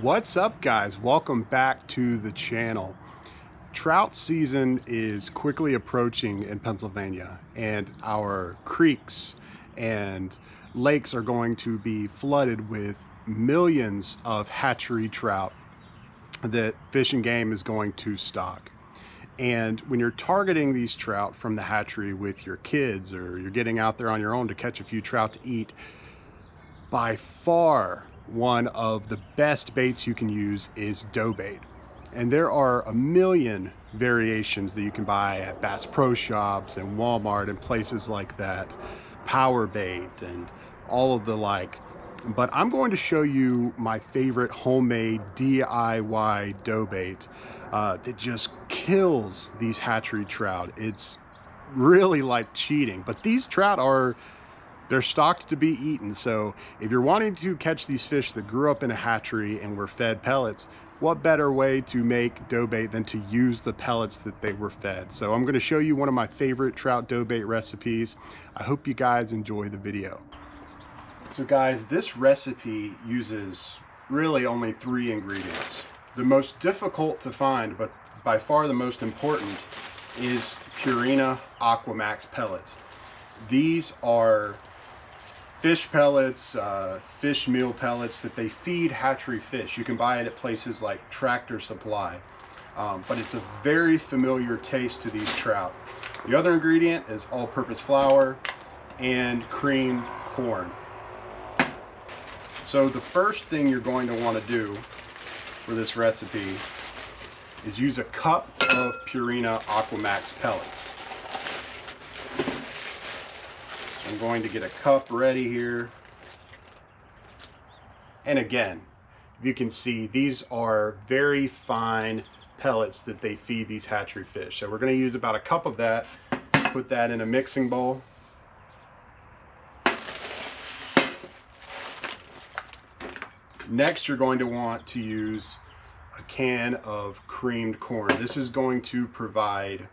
What's up, guys? Welcome back to the channel. Trout season is quickly approaching in Pennsylvania, and our creeks and lakes are going to be flooded with millions of hatchery trout that Fish and Game is going to stock. And when you're targeting these trout from the hatchery with your kids, or you're getting out there on your own to catch a few trout to eat, by far one of the best baits you can use is dough bait. And there are a million variations that you can buy at Bass Pro Shops and Walmart and places like that, power bait and all of the like. But I'm going to show you my favorite homemade DIY dough bait that just kills these hatchery trout. It's really like cheating, but these trout they're stocked to be eaten. So if you're wanting to catch these fish that grew up in a hatchery and were fed pellets, what better way to make dough bait than to use the pellets that they were fed? So I'm going to show you one of my favorite trout dough bait recipes. I hope you guys enjoy the video. So guys, this recipe uses really only 3 ingredients. The most difficult to find, but by far the most important, is Purina AquaMax pellets. These are fish pellets, fish meal pellets that they feed hatchery fish. You can buy it at places like Tractor Supply, but it's a very familiar taste to these trout. The other ingredient is all-purpose flour and creamed corn. So the first thing you're going to want to do for this recipe is use a cup of Purina AquaMax pellets. I'm going to get a cup ready here. And again, you can see these are very fine pellets that they feed these hatchery fish. So we're going to use about a cup of that, put that in a mixing bowl. Next, you're going to want to use a can of creamed corn. This is going to provide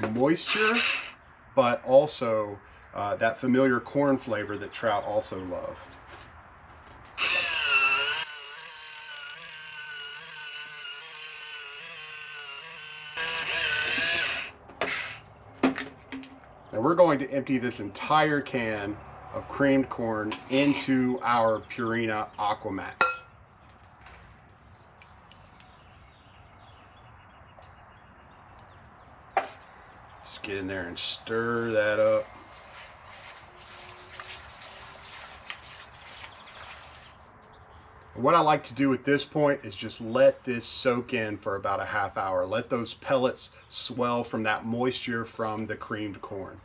moisture, but also that familiar corn flavor that trout also love. Now we're going to empty this entire can of creamed corn into our Purina AquaMax. Just get in there and stir that up. What I like to do at this point is just let this soak in for about a half hour. Let those pellets swell from that moisture from the creamed corn.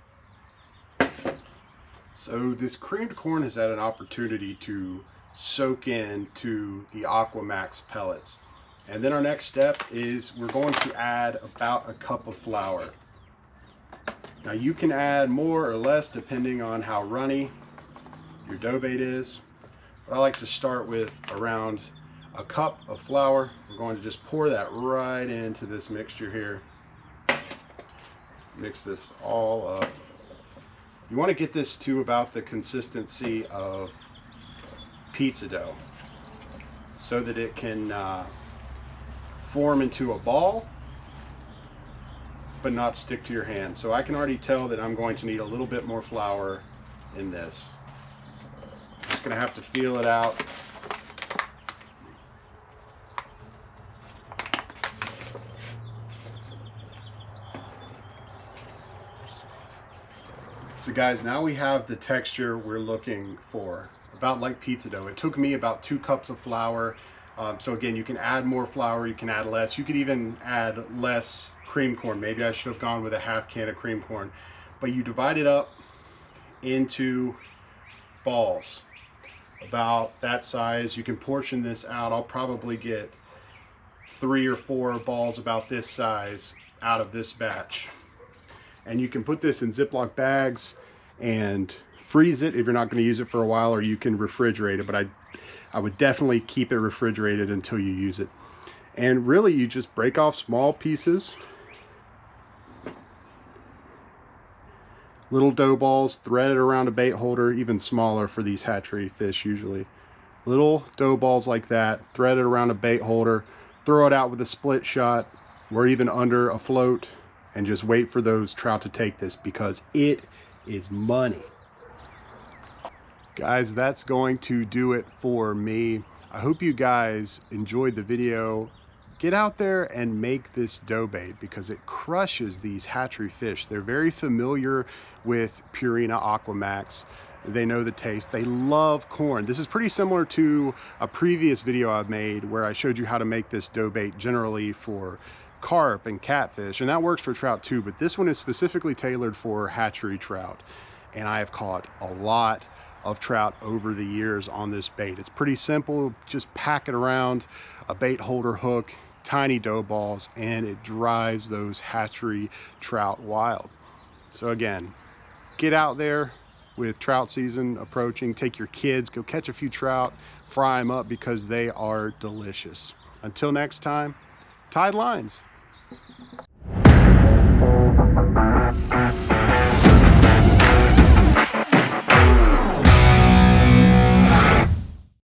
So this creamed corn has had an opportunity to soak into the AquaMax pellets. And then our next step is we're going to add about a cup of flour. Now you can add more or less depending on how runny your dough bait is. But I like to start with around a cup of flour. I'm going to just pour that right into this mixture here. Mix this all up. You want to get this to about the consistency of pizza dough so that it can form into a ball but not stick to your hand. So I can already tell that I'm going to need a little bit more flour in this. Just going to have to feel it out. So guys, now we have the texture we're looking for, about like pizza dough. It took me about 2 cups of flour. So again, you can add more flour, you can add less. You could even add less cream corn. Maybe I should have gone with a half can of cream corn. But you divide it up into balls about that size. You can portion this out. I'll probably get 3 or 4 balls about this size out of this batch. And you can put this in Ziploc bags and freeze it if you're not going to use it for a while, or you can refrigerate it, but I would definitely keep it refrigerated until you use it. And really, you just break off small pieces, little dough balls, thread it around a bait holder, even smaller for these hatchery fish usually. Little dough balls like that, thread it around a bait holder, throw it out with a split shot or even under a float, and just wait for those trout to take this, because it is money. Guys, that's going to do it for me. I hope you guys enjoyed the video. Get out there and make this dough bait, because it crushes these hatchery fish. They're very familiar with Purina AquaMax. They know the taste. They love corn. This is pretty similar to a previous video I've made where I showed you how to make this dough bait generally for carp and catfish, and that works for trout too, but this one is specifically tailored for hatchery trout. And I have caught a lot of trout over the years on this bait. It's pretty simple. Just pack it around a bait holder hook, tiny dough balls, and it drives those hatchery trout wild. So again, get out there with trout season approaching. Take your kids, go catch a few trout, fry them up, because they are delicious. Until next time, tied lines.